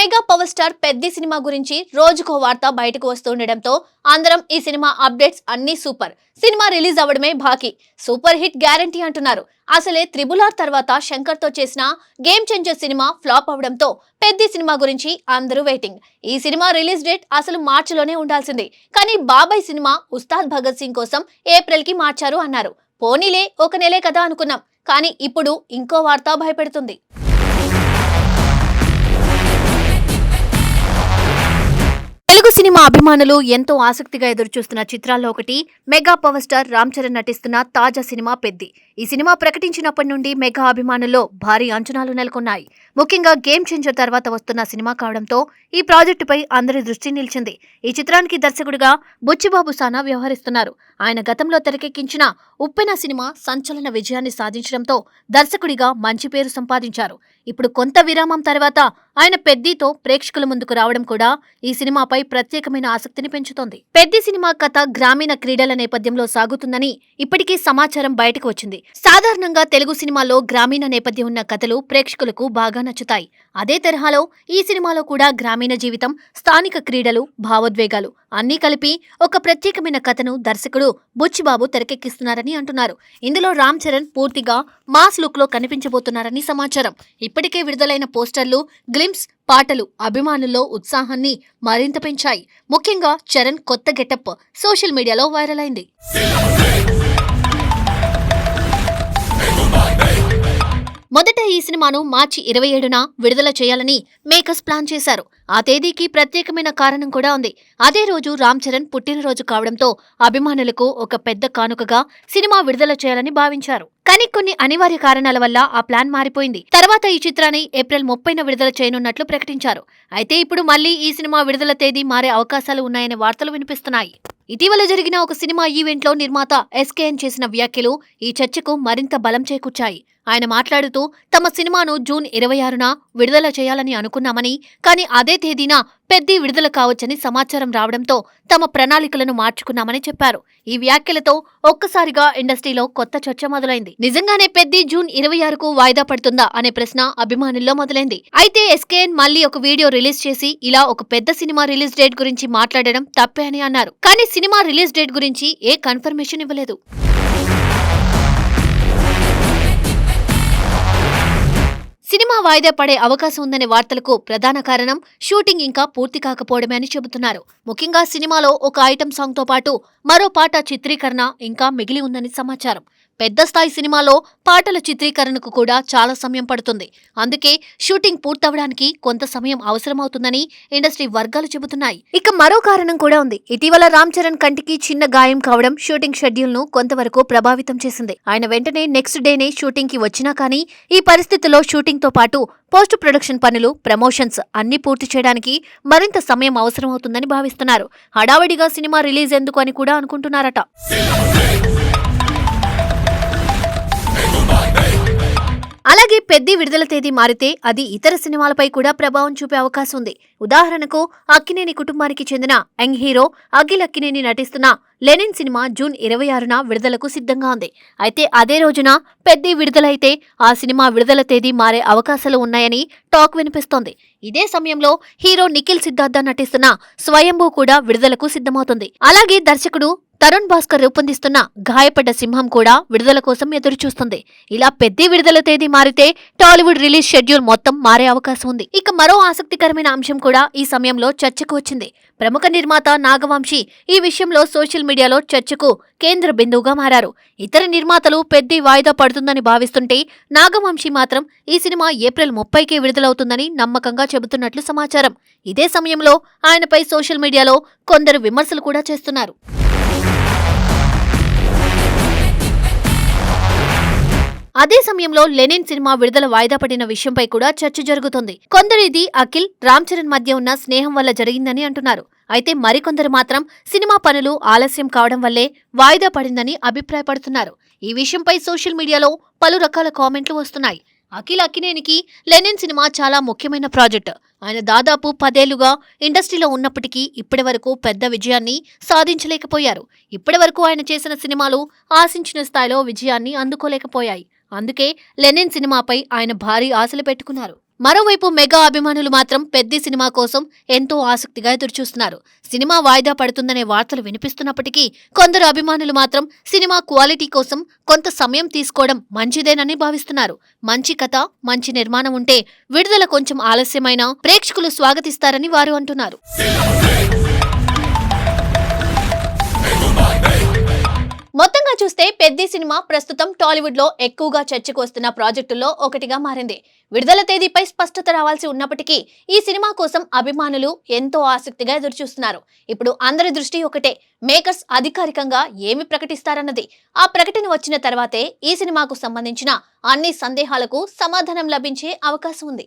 Mega power star Peddi cinema గురించి రోజుకో వార్త బయటకు వస్తుండటంతో అందరం ఈ సినిమా అప్డేట్స్ అన్నీ సూపర్. సినిమా రిలీజ్ అవ్వడమే బాకీ. సూపర్ హిట్ గ్యారంటీ అంటున్నారు. అసలే త్రిబుల్ ఆర్ తర్వాత శంకర్ తో చేసిన గేమ్ చేంజర్ సినిమా ఫ్లాప్ అవడంతో పెద్ది సినిమా గురించి అందరూ వెయిటింగ్. ఈ సినిమా రిలీజ్ డేట్ అసలు మార్చిలోనే ఉండాల్సింది. కానీ బాబాయ్ సినిమా ఉస్తాద్ భగత్ సింగ్ కోసం ఏప్రిల్ కి మార్చారు అన్నారు. పోనీలే ఒక నెలే కదా అనుకున్నాం. కానీ ఇప్పుడు ఇంకో వార్త భయపెడుతుంది. తెలుగు సినిమా అభిమానులు ఎంతో ఆసక్తిగా ఎదురుచూస్తున్న చిత్రాల్లో ఒకటి mega power star Ram Charan నటిస్తున్న తాజా సినిమా పెద్ది. ఈ సినిమా ప్రకటించినప్పటి నుండి మెగా అభిమానుల్లో భారీ అంచనాలు నెలకొన్నాయి. ముఖ్యంగా గేమ్ చేంజర్ తర్వాత వస్తున్న సినిమా కావడంతో ఈ ప్రాజెక్టుపై అందరి దృష్టి నిలిచింది. ఈ చిత్రానికి దర్శకుడిగా బుచ్చిబాబు సానా వ్యవహరిస్తున్నారు. ఆయన గతంలో తెరకెక్కించిన ఉప్పెన సినిమా సంచలన విజయాన్ని సాధించడంతో దర్శకుడిగా మంచి పేరు సంపాదించారు. ఇప్పుడు కొంత విరామం తర్వాత ఆయన పెద్దితో ప్రేక్షకుల ముందుకు రావడం కూడా ఈ సినిమాపై ప్రత్యేకమైన ఆసక్తిని పెంచుతోంది. పెద్ది సినిమా కథ గ్రామీణ క్రీడల నేపథ్యంలో సాగుతుందని ఇప్పటికీ సమాచారం బయటకు వచ్చింది. సాధారణంగా తెలుగు సినిమాలో గ్రామీణ నేపథ్యం ఉన్న కథలు ప్రేక్షకులకు బాగా నచ్చుతాయి. అదే తరహాలో ఈ సినిమాలో కూడా గ్రామీణ జీవితం, స్థానిక క్రీడలు, భావోద్వేగాలు అన్నీ కలిపి ఒక ప్రత్యేకమైన కథను దర్శకుడు బుచ్చిబాబు తెరకెక్కిస్తున్నారని అంటున్నారు. ఇందులో రామ్ చరణ్ పూర్తిగా మాస్ లుక్ లో కనిపించబోతున్నారని సమాచారం. ఇప్పటికే విడుదలైన పోస్టర్లు, గ్లింప్స్, పాటలు అభిమానుల్లో ఉత్సాహాన్ని మరింత పెంచాయి. ముఖ్యంగా చరణ్ కొత్త గెటప్ సోషల్ మీడియాలో వైరల్ అయింది. మొదట ఈ సినిమాను మార్చి 27న విడుదల చేయాలని మేకర్స్ ప్లాన్ చేశారు. ఆ తేదీకి ప్రత్యేకమైన కారణం కూడా ఉంది. అదే రోజు రామ్ చరణ్ పుట్టినరోజు కావడంతో అభిమానులకు ఒక పెద్ద కానుకగా సినిమా విడుదల చేయాలని భావించారు. కానీ కొన్ని అనివార్య కారణాల వల్ల ఆ ప్లాన్ మారిపోయింది. తర్వాత ఈ చిత్రాన్ని ఏప్రిల్ 30న విడుదల చేయనున్నట్లు ప్రకటించారు. అయితే ఇప్పుడు మళ్లీ ఈ సినిమా విడుదల తేదీ మారే అవకాశాలు ఉన్నాయనే వార్తలు వినిపిస్తున్నాయి. ఇటీవల జరిగిన ఒక సినిమా ఈవెంట్లో నిర్మాత ఎస్కేఎన్ చేసిన వ్యాఖ్యలు ఈ చర్చకు మరింత బలం చేకూర్చాయి. ఆయన మాట్లాడుతూ తమ సినిమాను జూన్ 26న విడుదల చేయాలని అనుకున్నామని, కానీ అదే తేదీన పెద్ది విడుదల కావచ్చని సమాచారం రావడంతో తమ ప్రణాళికలను మార్చుకున్నామని చెప్పారు. ఈ వ్యాఖ్యలతో ఒక్కసారిగా ఇండస్ట్రీలో కొత్త చర్చ మొదలైంది. నిజంగానే పెద్ది జూన్ 26కు వాయిదా పడుతుందా అనే ప్రశ్న అభిమానుల్లో మొదలైంది. అయితే ఎస్కేఎన్ మళ్లీ ఒక వీడియో రిలీజ్ చేసి ఇలా ఒక పెద్ద సినిమా రిలీజ్ డేట్ గురించి మాట్లాడడం తప్పే అని అన్నారు. కానీ సినిమా రిలీజ్ డేట్ గురించి ఏ కన్ఫర్మేషన్ ఇవ్వలేదు. సినిమా వాయిదా పడే అవకాశం ఉందనే వార్తలకు ప్రధాన కారణం షూటింగ్ ఇంకా పూర్తి కాకపోవడమే అని చెబుతున్నారు. ముఖ్యంగా సినిమాలో ఒక ఐటెం సాంగ్ తో పాటు మరో పాట చిత్రీకరణ ఇంకా మిగిలి ఉందని సమాచారం. పెద్ద స్థాయి సినిమాలో పాటల చిత్రీకరణకు కూడా చాలా సమయం పడుతుంది. అందుకే షూటింగ్ పూర్తవడానికి కొంత సమయం అవసరమవుతుందని ఇండస్ట్రీ వర్గాలు చెబుతున్నాయి. ఇక మరో కారణం కూడా ఉంది. ఇటీవల రామ్ చరణ్ కంటికి చిన్న గాయం కావడం షూటింగ్ షెడ్యూల్ ను కొంతవరకు ప్రభావితం చేసింది. ఆయన వెంటనే నెక్స్ట్ డేనే షూటింగ్ కి వచ్చినా కానీ ఈ పరిస్థితిలో షూటింగ్ తో పాటు పోస్ట్ ప్రొడక్షన్ పనులు, ప్రమోషన్స్ అన్ని పూర్తి చేయడానికి మరింత సమయం అవసరమవుతుందని భావిస్తున్నారు. హడావిడిగా సినిమా రిలీజ్ ఎందుకు అని కూడా అనుకుంటున్నారట. అలాగే పెద్ది విడుదల తేదీ మారితే అది ఇతర సినిమాలపై కూడా ప్రభావం చూపే అవకాశం ఉంది. ఉదాహరణకు అక్కినేని కుటుంబానికి చెందిన యంగ్ హీరో అఖిల్ అక్కినేని నటిస్తున్న లెనిన్ సినిమా జూన్ 26న విడుదలకు సిద్ధంగా ఉంది. అయితే అదే రోజున పెద్ది విడుదలైతే ఆ సినిమా విడుదల తేదీ మారే అవకాశాలు ఉన్నాయని టాక్ వినిపిస్తోంది. ఇదే సమయంలో హీరో నిఖిల్ సిద్ధార్థ నటిస్తున్న స్వయంభూ కూడా విడుదలకు సిద్ధమవుతుంది. అలాగే దర్శకుడు తరుణ్ భాస్కర్ రూపొందిస్తున్న గాయపడ్డ సింహం కూడా విడుదల కోసం ఎదురుచూస్తుంది. ఇలా పెద్ది విడుదల తేదీ మారితే టాలీవుడ్ రిలీజ్ షెడ్యూల్ మొత్తం మారే అవకాశం ఉంది. ఇక మరో ఆసక్తికరమైన అంశం కూడా ఈ సమయంలో చర్చకు వచ్చింది. ప్రముఖ నిర్మాత నాగవంశీ ఈ విషయంలో సోషల్ మీడియాలో చర్చకు కేంద్ర బిందువుగా మారారు. ఇతర నిర్మాతలు పెద్ది వాయిదా పడుతుందని భావిస్తుంటే నాగవంశీ మాత్రం ఈ సినిమా ఏప్రిల్ 30కే విడుదలవుతుందని నమ్మకంగా చెబుతున్నట్లు సమాచారం. ఇదే సమయంలో ఆయనపై సోషల్ మీడియాలో కొందరు విమర్శలు కూడా చేస్తున్నారు. అదే సమయంలో లెనిన్ సినిమా విడుదల వాయిదా పడిన విషయంపై కూడా చర్చ జరుగుతోంది. కొందరు ఇది అఖిల్, రామ్ చరణ్ మధ్య ఉన్న స్నేహం వల్ల జరిగిందని అంటున్నారు. అయితే మరికొందరు మాత్రం సినిమా పనులు ఆలస్యం కావడం వల్లే వాయిదా పడిందని అభిప్రాయపడుతున్నారు. ఈ విషయంపై సోషల్ మీడియాలో పలు రకాల కామెంట్లు వస్తున్నాయి. అఖిల్ అక్కినేనికి లెనిన్ సినిమా చాలా ముఖ్యమైన ప్రాజెక్ట్. ఆయన దాదాపు 10 ఏళ్లుగా ఇండస్ట్రీలో ఉన్నప్పటికీ ఇప్పటివరకు పెద్ద విజయాన్ని సాధించలేకపోయారు. ఇప్పటివరకు ఆయన చేసిన సినిమాలు ఆశించిన స్థాయిలో విజయాన్ని అందుకోలేకపోయాయి. అందుకే లెనిన్ సినిమాపై ఆయన భారీ ఆశలు పెట్టుకున్నారు. మరోవైపు మెగా అభిమానులు మాత్రం పెద్ది సినిమా కోసం ఎంతో ఆసక్తిగా ఎదురుచూస్తున్నారు. సినిమా వాయిదా పడుతుందనే వార్తలు వినిపిస్తున్నప్పటికీ కొందరు అభిమానులు మాత్రం సినిమా క్వాలిటీ కోసం కొంత సమయం తీసుకోవడం మంచిదేనని భావిస్తున్నారు. మంచి కథ, మంచి నిర్మాణం ఉంటే విడుదల కొంచెం ఆలస్యమైనా ప్రేక్షకులు స్వాగతిస్తారని వారు అంటున్నారు. మొత్తంగా చూస్తే పెద్ది సినిమా ప్రస్తుతం టాలీవుడ్ లో ఎక్కువగా చర్చకు వస్తున్న ప్రాజెక్టుల్లో ఒకటిగా మారింది. విడుదల తేదీపై స్పష్టత రావాల్సి ఉన్నప్పటికీ ఈ సినిమా కోసం అభిమానులు ఎంతో ఆసక్తిగా ఎదురుచూస్తున్నారు. ఇప్పుడు అందరి దృష్టి ఒకటే, మేకర్స్ అధికారికంగా ఏమి ప్రకటిస్తారన్నది. ఆ ప్రకటన వచ్చిన తర్వాతే ఈ సినిమాకు సంబంధించిన అన్ని సందేహాలకు సమాధానం లభించే అవకాశం ఉంది.